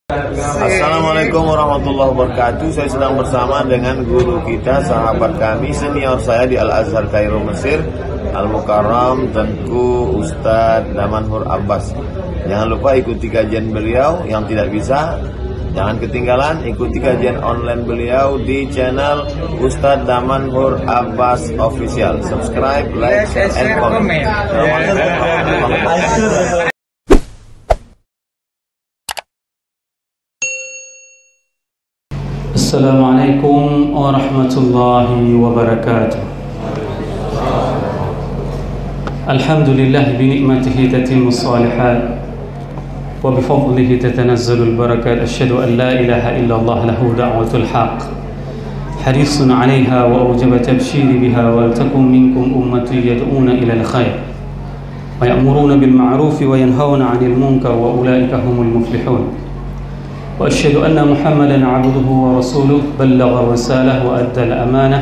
Assalamualaikum warahmatullahi wabarakatuh. Saya sedang bersama dengan guru kita, sahabat kami, senior saya di Al-Azhar Kairo Mesir, Al-Mukarram, Tengku Ustadz Damanhur Abbas. Jangan lupa ikuti kajian beliau. Yang tidak bisa, jangan ketinggalan ikuti kajian online beliau di channel Ustadz Damanhur Abbas Official. Subscribe, like, share, and comment. Assalamualaikum warahmatullahi wabarakatuh. Alhamdulillah bi ni'matihi tatimmus shalihat wa bi fadlihi tatanazzalul barakat. Asyhadu an la ilaha illallah lahu da'watul haqq harisun 'alaiha wa awjaba tabshiri biha wa takum minkum ummati yad'una ila al-khair wa ya'muruna bil ma'ruf wa yanhauna 'anil munkar wa ulaika humul muflihun. وأشهد أن محمدا عبده ورسوله بلغ الرسالة وأدى الأمانة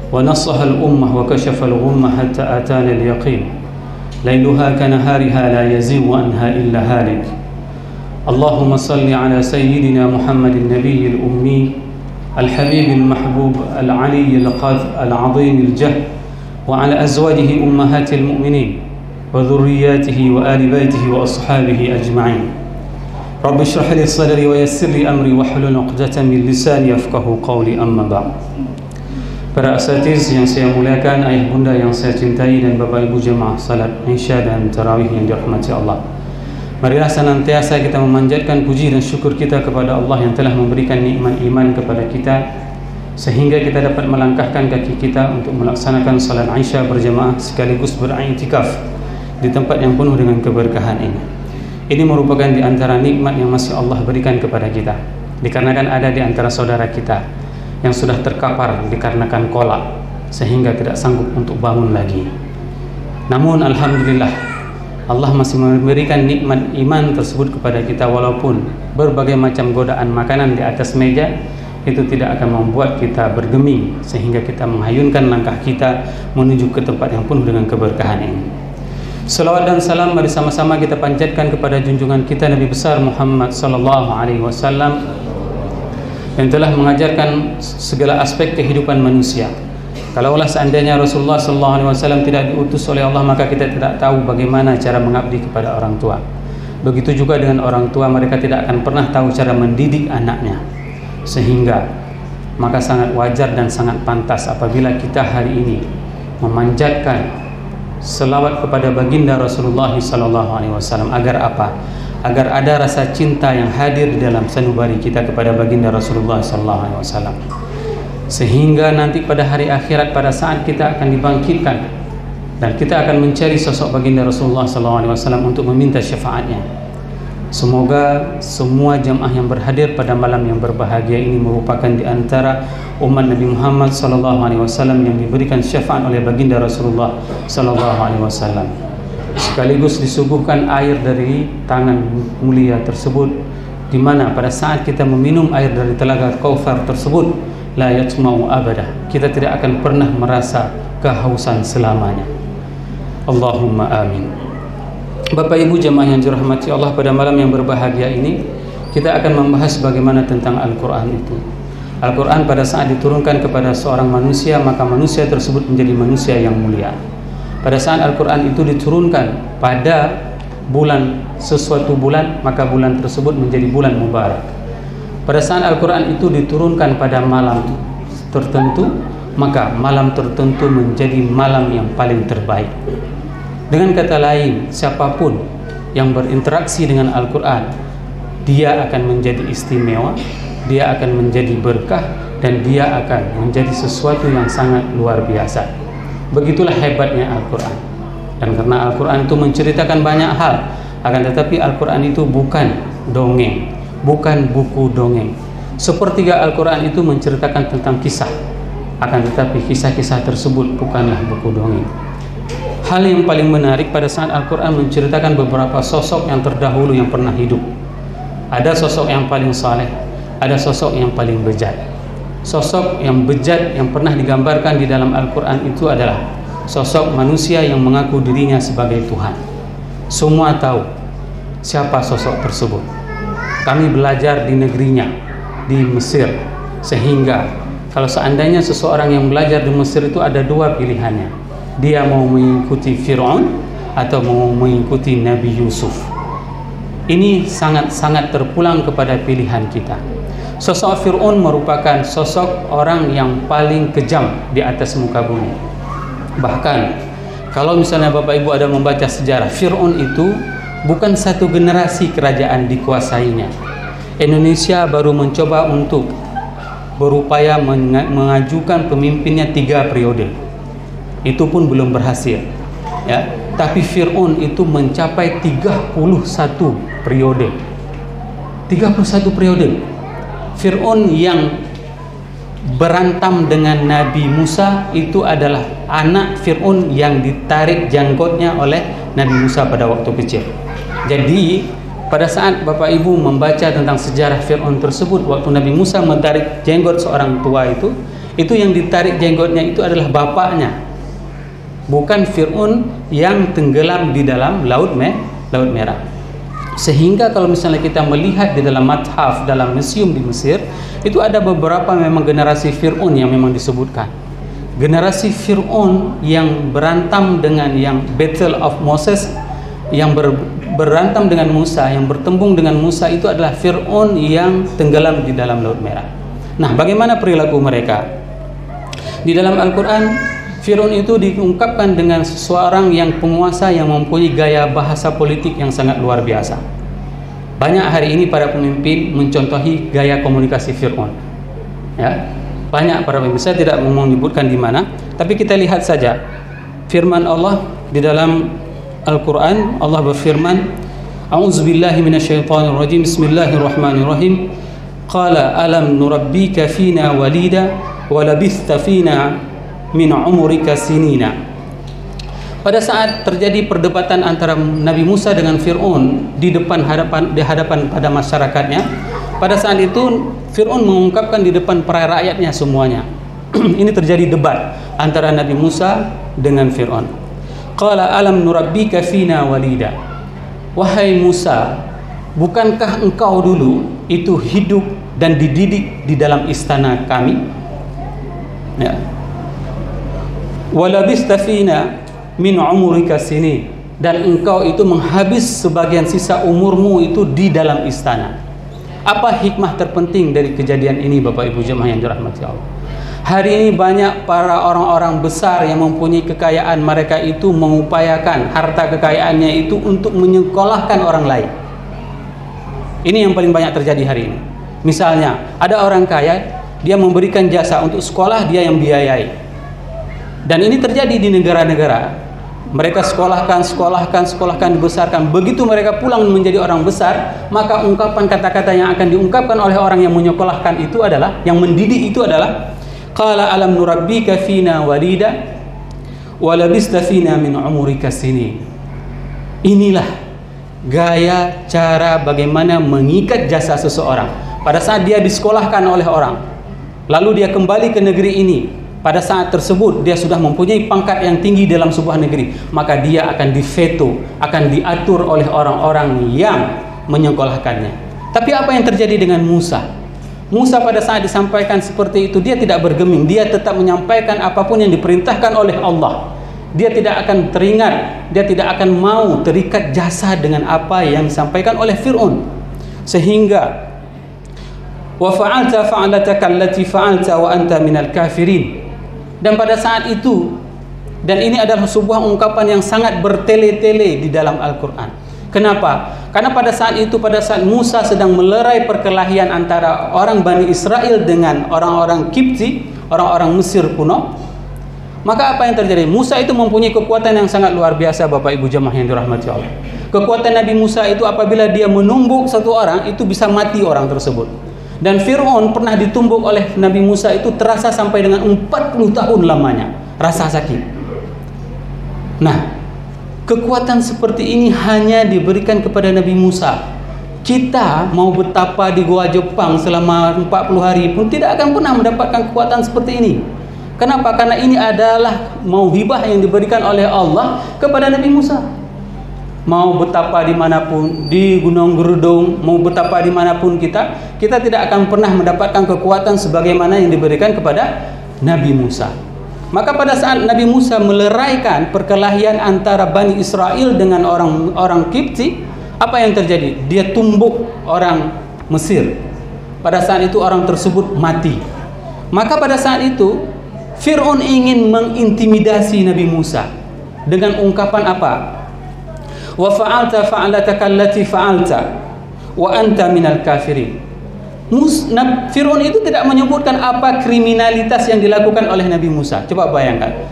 ونصح الأمة وكشف الغمة حتى أتانا اليقين ليلها كنهارها لا يزيغ عنها إلا هالك. اللهم صل على سيدنا محمد النبي الأمي الحبيب المحبوب العلي العظيم الجهد وعلى أزواجه أمهات المؤمنين وذرياته وآل بيته وأصحابه أجمعين. Rabbi shrah li sadri wa yassir li amri wahlul 'uqdatam min lisani yafqahu qawli, amma ba'd. Para asatiz yang saya muliakan, ayah bunda yang saya cintai, dan bapak ibu jemaah salat Isya dan tarawih yang dirahmati Allah. Marilah senantiasa kita memanjatkan puji dan syukur kita kepada Allah yang telah memberikan nikmat iman kepada kita sehingga kita dapat melangkahkan kaki kita untuk melaksanakan salat Isya berjamaah sekaligus beriktikaf di tempat yang penuh dengan keberkahan ini. Ini merupakan di antara nikmat yang masih Allah berikan kepada kita, dikarenakan ada di antara saudara kita yang sudah terkapar dikarenakan kolak sehingga tidak sanggup untuk bangun lagi. Namun alhamdulillah, Allah masih memberikan nikmat iman tersebut kepada kita, walaupun berbagai macam godaan makanan di atas meja itu tidak akan membuat kita bergeming sehingga kita menghayunkan langkah kita menuju ke tempat yang penuh dengan keberkahan ini. Salawat dan salam mari sama-sama kita panjatkan kepada junjungan kita Nabi besar Muhammad sallallahu alaihi wasallam yang telah mengajarkan segala aspek kehidupan manusia. Kalaulah seandainya Rasulullah sallallahu alaihi wasallam tidak diutus oleh Allah, maka kita tidak tahu bagaimana cara mengabdi kepada orang tua. Begitu juga dengan orang tua, mereka tidak akan pernah tahu cara mendidik anaknya. Sehingga maka sangat wajar dan sangat pantas apabila kita hari ini memanjatkan selawat kepada baginda Rasulullah sallallahu alaihi wasallam. Agar apa? Agar ada rasa cinta yang hadir di dalam sanubari kita kepada baginda Rasulullah sallallahu alaihi wasallam, sehingga nanti pada hari akhirat, pada saat kita akan dibangkitkan dan kita akan mencari sosok baginda Rasulullah sallallahu alaihi wasallam untuk meminta syafaatnya. Semoga semua jamaah yang berhadir pada malam yang berbahagia ini merupakan di antara umat Nabi Muhammad sallallahu alaihi wasallam yang diberikan syafaat oleh baginda Rasulullah sallallahu alaihi wasallam. Sekaligus disuguhkan air dari tangan mulia tersebut, di mana pada saat kita meminum air dari telaga Kautsar tersebut, la yatma'u abada, kita tidak akan pernah merasa kehausan selamanya. Allahumma amin. Bapak ibu jemaah yang dirahmati Allah, pada malam yang berbahagia ini kita akan membahas bagaimana tentang Al-Quran itu. Al-Quran pada saat diturunkan kepada seorang manusia, maka manusia tersebut menjadi manusia yang mulia. Pada saat Al-Quran itu diturunkan pada sesuatu bulan, maka bulan tersebut menjadi bulan mubarak. Pada saat Al-Quran itu diturunkan pada malam tertentu, maka malam tertentu menjadi malam yang paling terbaik. Dengan kata lain, siapapun yang berinteraksi dengan Al-Quran, dia akan menjadi istimewa, dia akan menjadi berkah, dan dia akan menjadi sesuatu yang sangat luar biasa. Begitulah hebatnya Al-Quran. Dan karena Al-Quran itu menceritakan banyak hal, akan tetapi Al-Quran itu bukan dongeng, bukan buku dongeng. Sepertiga Al-Quran itu menceritakan tentang kisah, akan tetapi kisah-kisah tersebut bukanlah buku dongeng. Hal yang paling menarik pada saat Al-Quran menceritakan beberapa sosok yang terdahulu yang pernah hidup. Ada sosok yang paling saleh, ada sosok yang paling bejat. Sosok yang bejat yang pernah digambarkan di dalam Al-Quran itu adalah sosok manusia yang mengaku dirinya sebagai Tuhan. Semua tahu siapa sosok tersebut. kami belajar di negerinya, di Mesir. Sehingga kalau seandainya seseorang yang belajar di Mesir itu ada dua pilihannya. Dia mau mengikuti Fir'aun atau mau mengikuti Nabi Yusuf. Ini sangat-sangat terpulang kepada pilihan kita. Sosok Fir'aun merupakan sosok orang yang paling kejam di atas muka bumi. Bahkan kalau misalnya Bapak Ibu ada membaca sejarah, Fir'aun itu bukan satu generasi kerajaan dikuasainya. Indonesia baru mencoba untuk berupaya mengajukan pemimpinnya 3 periode. Itu pun belum berhasil, ya. Tapi Fir'aun itu mencapai 31 periode. 31 periode. Fir'aun yang berantam dengan Nabi Musa itu adalah anak Fir'aun yang ditarik janggutnya oleh Nabi Musa pada waktu kecil. Jadi pada saat Bapak Ibu membaca tentang sejarah Fir'aun tersebut, waktu Nabi Musa menarik jenggot seorang tua itu yang ditarik jenggotnya itu adalah bapaknya, bukan Fir'aun yang tenggelam di dalam Laut Merah. Sehingga kalau misalnya kita melihat di dalam mathaf, dalam museum di Mesir, itu ada beberapa memang generasi Fir'aun yang memang disebutkan. Generasi Fir'aun yang berantam dengan yang Battle of Moses, yang berantam dengan Musa, yang bertembung dengan Musa, itu adalah Fir'aun yang tenggelam di dalam Laut Merah. Nah, bagaimana perilaku mereka? Di dalam Al-Quran, Fir'aun itu diungkapkan dengan seseorang yang penguasa yang mempunyai gaya bahasa politik yang sangat luar biasa. Banyak hari ini para pemimpin mencontohi gaya komunikasi Fir'aun, ya. Banyak para pemimpin, saya tidak mau menyebutkan di mana, tapi kita lihat saja firman Allah di dalam Al-Quran. Allah berfirman, A'udzubillahi minasyaitonirrajim, Bismillahirrahmanirrahim. Qala alam nurabbika fina walida wa labithta fina min umrika sinina. Pada saat terjadi perdebatan antara Nabi Musa dengan Fir'aun di hadapan pada masyarakatnya, pada saat itu Fir'aun mengungkapkan di depan para rakyatnya semuanya. Ini terjadi debat antara Nabi Musa dengan Fir'aun. Qala alam nurabbika fina walida. Wahai Musa, bukankah engkau dulu itu hidup dan dididik di dalam istana kami? Ya. Walabista fina min umurika sini, dan engkau itu menghabis sebagian sisa umurmu itu di dalam istana. Apa hikmah terpenting dari kejadian ini, Bapak Ibu jemaah yang dirahmati Allah? Hari ini banyak para orang-orang besar yang mempunyai kekayaan, mereka itu mengupayakan harta kekayaannya itu untuk menyekolahkan orang lain. Ini yang paling banyak terjadi hari ini. Misalnya, ada orang kaya, dia memberikan jasa untuk sekolah, dia yang biayai. Dan ini terjadi di negara-negara. Mereka sekolahkan, dibesarkan. Begitu mereka pulang menjadi orang besar, maka ungkapan kata-kata yang akan diungkapkan oleh orang yang menyekolahkan itu adalah, yang mendidik itu adalah, Qala alam nurabbika fina walida wa labista fina min umurika sini. Inilah gaya cara bagaimana mengikat jasa seseorang. Pada saat dia disekolahkan oleh orang, lalu dia kembali ke negeri ini, pada saat tersebut dia sudah mempunyai pangkat yang tinggi dalam sebuah negeri, maka dia akan diveto, akan diatur oleh orang-orang yang menyekolahkannya. Tapi apa yang terjadi dengan Musa? Musa pada saat disampaikan seperti itu, dia tidak bergeming, dia tetap menyampaikan apapun yang diperintahkan oleh Allah. Dia tidak akan teringat, dia tidak akan mau terikat jasa dengan apa yang disampaikan oleh Fir'aun. Sehingga wa fa'alta fa'alataka allati fa'alta wa anta minal kafirin. Dan pada saat itu, dan ini adalah sebuah ungkapan yang sangat bertele-tele di dalam Al-Quran. Kenapa? Karena pada saat itu, pada saat Musa sedang melerai perkelahian antara orang Bani Israel dengan orang-orang Kipti, orang-orang Mesir kuno, maka apa yang terjadi? Musa itu mempunyai kekuatan yang sangat luar biasa, Bapak Ibu jemaah yang dirahmati Allah. Kekuatan Nabi Musa itu apabila dia menumbuk satu orang, itu bisa mati orang tersebut. Dan Fir'aun pernah ditumbuk oleh Nabi Musa itu terasa sampai dengan 40 tahun lamanya rasa sakit. Nah, kekuatan seperti ini hanya diberikan kepada Nabi Musa. Kita mau betapa di Goa Jepang selama 40 hari pun tidak akan pernah mendapatkan kekuatan seperti ini. Kenapa? Karena ini adalah mauhibah yang diberikan oleh Allah kepada Nabi Musa. mau betapa dimanapun, di Gunung Gerudung, mau betapa dimanapun kita tidak akan pernah mendapatkan kekuatan sebagaimana yang diberikan kepada Nabi Musa. Maka pada saat Nabi Musa meleraikan perkelahian antara Bani Israel dengan orang Kipti, apa yang terjadi? Dia tumbuk orang Mesir. Pada saat itu orang tersebut mati. Maka pada saat itu Fir'aun ingin mengintimidasi Nabi Musa dengan ungkapan apa? Wa fa'alta fa'alataka allati fa'alta wa anta minal kafirin. Fir'aun itu tidak menyebutkan apa kriminalitas yang dilakukan oleh Nabi Musa. Coba bayangkan.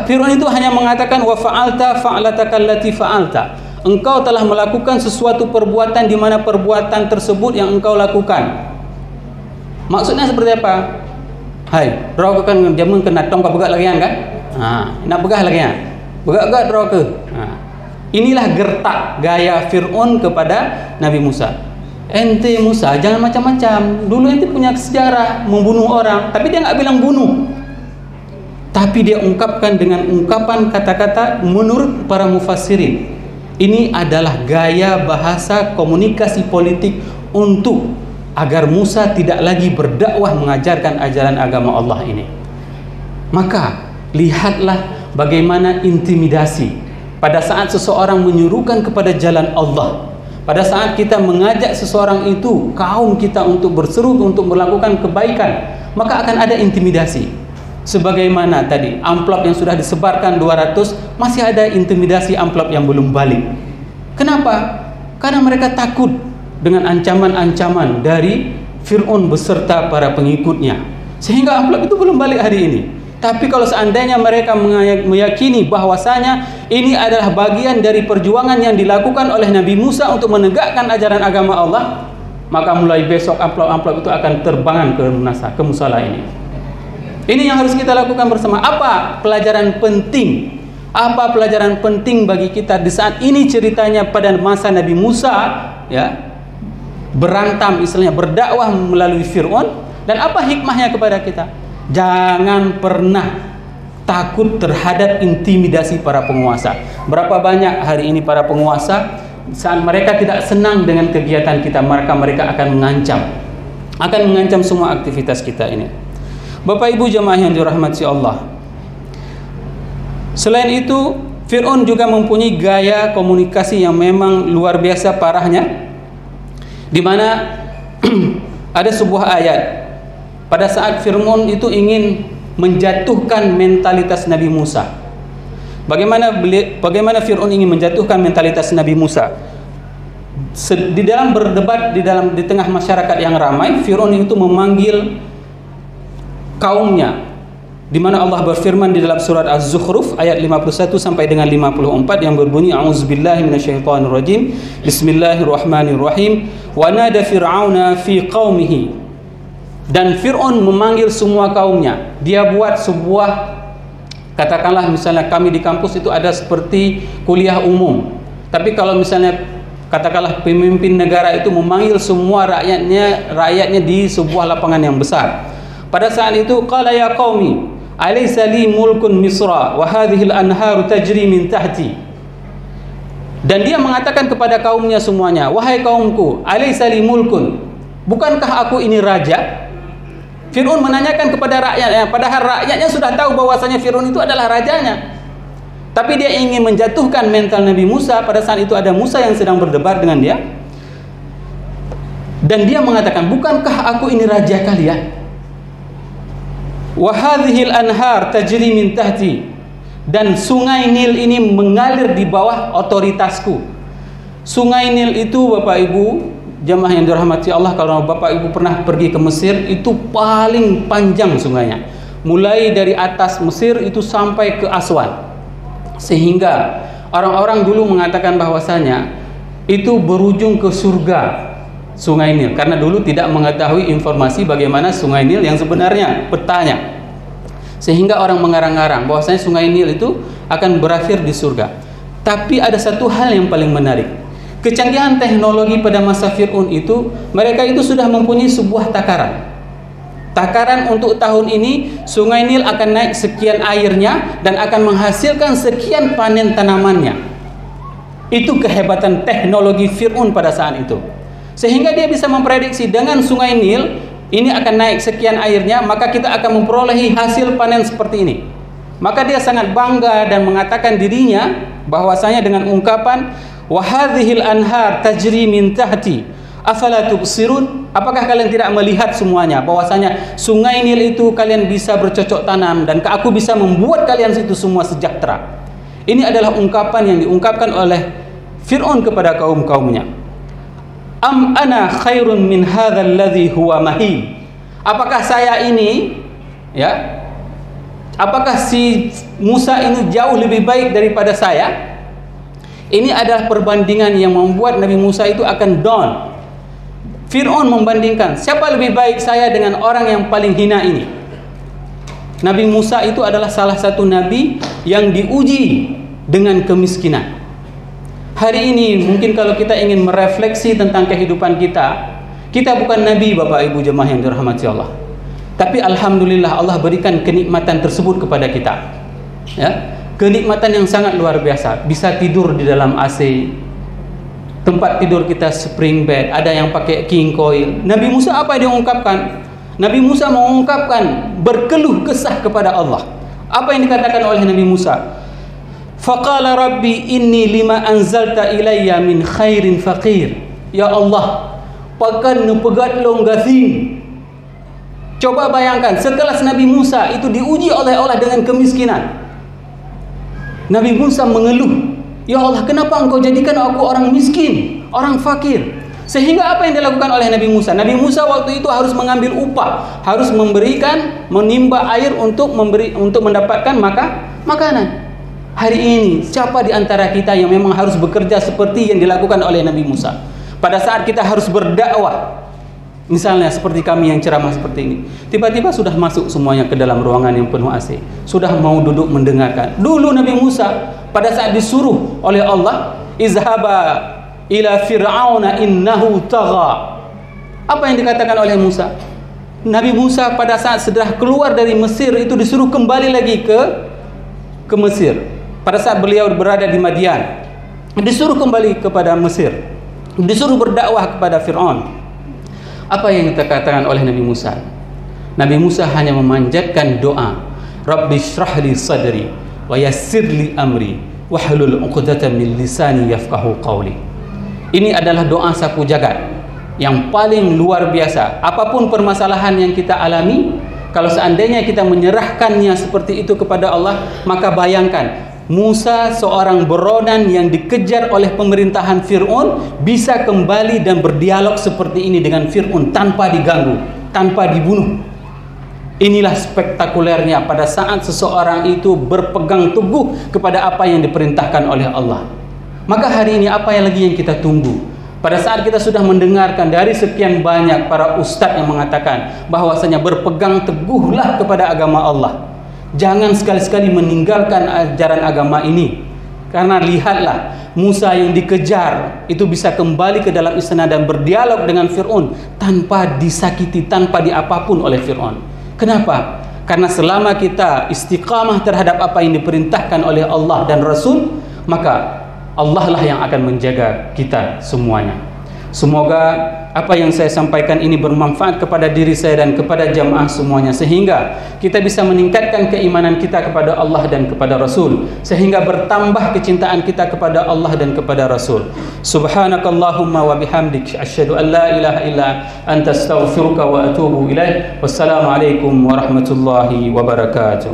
Fir'aun itu hanya mengatakan wa fa'alta fa'alataka allati fa'alta. Engkau telah melakukan sesuatu perbuatan di mana perbuatan tersebut yang engkau lakukan. Maksudnya seperti apa? Hai, rau kan jamun kena tong ka begak lagi kan? Nak begah lagi ya. Begak-begak rau ke. Inilah gertak gaya Fir'aun kepada Nabi Musa. Ente Musa jangan macam-macam. Dulu ente punya sejarah membunuh orang, tapi dia nggak bilang bunuh. Tapi dia ungkapkan dengan ungkapan kata-kata menurut para mufassirin. Ini adalah gaya bahasa komunikasi politik untuk agar Musa tidak lagi berdakwah mengajarkan ajaran agama Allah ini. Maka lihatlah bagaimana intimidasi pada saat seseorang menyuruhkan kepada jalan Allah. Pada saat kita mengajak seseorang itu, kaum kita untuk berseru untuk melakukan kebaikan, maka akan ada intimidasi. Sebagaimana tadi, amplop yang sudah disebarkan 200, masih ada intimidasi amplop yang belum balik. Kenapa? Karena mereka takut dengan ancaman-ancaman dari Fir'aun beserta para pengikutnya. Sehingga amplop itu belum balik hari ini. Tapi kalau seandainya mereka meyakini bahwasanya ini adalah bagian dari perjuangan yang dilakukan oleh Nabi Musa untuk menegakkan ajaran agama Allah, maka mulai besok amplop-amplop itu akan terbangan ke musala ini. Ini yang harus kita lakukan bersama. Apa pelajaran penting? Apa pelajaran penting bagi kita di saat ini ceritanya pada masa Nabi Musa, ya, berantam istilahnya, berdakwah melalui Fir'aun, dan apa hikmahnya kepada kita? Jangan pernah takut terhadap intimidasi para penguasa. Berapa banyak hari ini para penguasa saat mereka tidak senang dengan kegiatan kita, mereka akan mengancam semua aktivitas kita ini. Bapak Ibu jemaah yang dirahmati Allah. Selain itu, Fir'aun juga mempunyai gaya komunikasi yang memang luar biasa parahnya, di mana ada sebuah ayat. Pada saat Fir'aun itu ingin menjatuhkan mentalitas Nabi Musa. Bagaimana Fir'aun ingin menjatuhkan mentalitas Nabi Musa? Di dalam berdebat di tengah masyarakat yang ramai, Fir'aun itu memanggil kaumnya, di mana Allah berfirman di dalam surat Az-Zukhruf ayat 51 sampai dengan 54 yang berbunyi a'udzubillahi minasyaitonirrajim bismillahirrahmanirrahim wa nada fir'auna fi qaumihi. Dan Fir'aun memanggil semua kaumnya. Dia buat sebuah, katakanlah misalnya kami di kampus itu ada seperti kuliah umum. Tapi kalau misalnya katakanlah pemimpin negara itu memanggil semua rakyatnya di sebuah lapangan yang besar. Pada saat itu qala ya qaumi alaysa li mulkun misra wa hadhihi al-anharu tajri min tahti. Dan dia mengatakan kepada kaumnya semuanya, wahai kaumku, alaysa li mulkun, bukankah aku ini raja? Fir'aun menanyakan kepada rakyatnya, padahal rakyatnya sudah tahu bahwasanya Fir'aun itu adalah rajanya. Tapi dia ingin menjatuhkan mental Nabi Musa. Pada saat itu ada Musa yang sedang berdebat dengan dia. Dan dia mengatakan, bukankah aku ini raja kalian? Wa hadhil anhar tajri min tahti. Dan sungai Nil ini mengalir di bawah otoritasku. Sungai Nil itu Bapak Ibu jemaah yang dirahmati Allah, kalau Bapak Ibu pernah pergi ke Mesir, itu paling panjang sungainya. Mulai dari atas Mesir itu sampai ke Aswan. Sehingga orang-orang dulu mengatakan bahwasanya itu berujung ke surga Sungai Nil, karena dulu tidak mengetahui informasi bagaimana Sungai Nil yang sebenarnya, petanya. Sehingga orang mengarang-arang bahwasanya Sungai Nil itu akan berakhir di surga. Tapi ada satu hal yang paling menarik. Kecanggihan teknologi pada masa Fir'aun itu, mereka itu sudah mempunyai sebuah takaran. Takaran untuk tahun ini Sungai Nil akan naik sekian airnya dan akan menghasilkan sekian panen tanamannya. Itu kehebatan teknologi Fir'aun pada saat itu. Sehingga dia bisa memprediksi dengan sungai Nil ini akan naik sekian airnya, maka kita akan memperolehi hasil panen seperti ini. Maka dia sangat bangga dan mengatakan dirinya bahwasanya dengan ungkapan wa hadhil anhar tajri min tahti afala tubsirun, apakah kalian tidak melihat semuanya bahwasanya sungai Nil itu kalian bisa bercocok tanam dan aku bisa membuat kalian itu semua sejahtera. Ini adalah ungkapan yang diungkapkan oleh Fir'aun kepada kaum-kaumnya. Am ana khairun min hadzal ladzi huwa mahin. Apakah saya ini, ya, apakah si Musa ini jauh lebih baik daripada saya? Ini adalah perbandingan yang membuat Nabi Musa itu akan down. Fir'aun membandingkan, siapa lebih baik saya dengan orang yang paling hina ini? Nabi Musa itu adalah salah satu nabi yang diuji dengan kemiskinan. Hari ini mungkin kalau kita ingin merefleksi tentang kehidupan kita, kita bukan nabi Bapak Ibu jemaah yang dirahmati Allah. Tapi alhamdulillah Allah berikan kenikmatan tersebut kepada kita. Ya, kenikmatan yang sangat luar biasa. Bisa tidur di dalam AC. Tempat tidur kita spring bed, ada yang pakai king coil. Nabi Musa apa yang dia ungkapkan? Nabi Musa mengungkapkan berkeluh kesah kepada Allah. Apa yang dikatakan oleh Nabi Musa? Faqala rabbi inni lima anzalta ilayya min khairin faqir. Ya Allah, pakan pegat longgasin. Coba bayangkan, sekelas Nabi Musa itu diuji oleh Allah dengan kemiskinan. Nabi Musa mengeluh, ya Allah, kenapa engkau jadikan aku orang miskin, orang fakir? Sehingga apa yang dilakukan oleh Nabi Musa? Nabi Musa waktu itu harus mengambil upah, harus memberikan, menimba air untuk mendapatkan makanan. Hari ini siapa di antara kita yang memang harus bekerja seperti yang dilakukan oleh Nabi Musa? Pada saat kita harus berdakwah, misalnya seperti kami yang ceramah seperti ini, tiba-tiba sudah masuk semuanya ke dalam ruangan yang penuh AC, sudah mau duduk mendengarkan. Dulu Nabi Musa pada saat disuruh oleh Allah, izhaba ila fir'auna innahu tagha. Apa yang dikatakan oleh Musa? Nabi Musa pada saat sudah keluar dari Mesir itu disuruh kembali lagi ke Mesir. Pada saat beliau berada di Madian, disuruh kembali kepada Mesir, disuruh berdakwah kepada Fir'aun. Apa yang dikatakan oleh Nabi Musa? Nabi Musa hanya memanjatkan doa, Rabbi shrah li sadri wa yassir li amri wahlul 'uqdatam min lisani yafqahu qawli. Ini adalah doa sapu jagat yang paling luar biasa. Apapun permasalahan yang kita alami, kalau seandainya kita menyerahkannya seperti itu kepada Allah, maka bayangkan Musa, seorang buronan yang dikejar oleh pemerintahan Fir'aun, bisa kembali dan berdialog seperti ini dengan Fir'aun tanpa diganggu, tanpa dibunuh. Inilah spektakulernya pada saat seseorang itu berpegang teguh kepada apa yang diperintahkan oleh Allah. Maka hari ini apa yang lagi yang kita tunggu? Pada saat kita sudah mendengarkan dari sekian banyak para ustadz yang mengatakan bahwasanya berpegang teguhlah kepada agama Allah. Jangan sekali-sekali meninggalkan ajaran agama ini. Karena lihatlah, Musa yang dikejar itu bisa kembali ke dalam istana dan berdialog dengan Fir'aun tanpa disakiti, tanpa diapapun oleh Fir'aun. Kenapa? Karena selama kita istiqamah terhadap apa yang diperintahkan oleh Allah dan Rasul, maka Allah lah yang akan menjaga kita semuanya. Semoga apa yang saya sampaikan ini bermanfaat kepada diri saya dan kepada jamaah semuanya, sehingga kita bisa meningkatkan keimanan kita kepada Allah dan kepada Rasul, sehingga bertambah kecintaan kita kepada Allah dan kepada Rasul. Subhanakallahumma wa bihamdik, asyhadu an la ilaha illa anta, astaghfiruka wa atubu ilaik. Wassalamualaikum warahmatullahi wabarakatuh.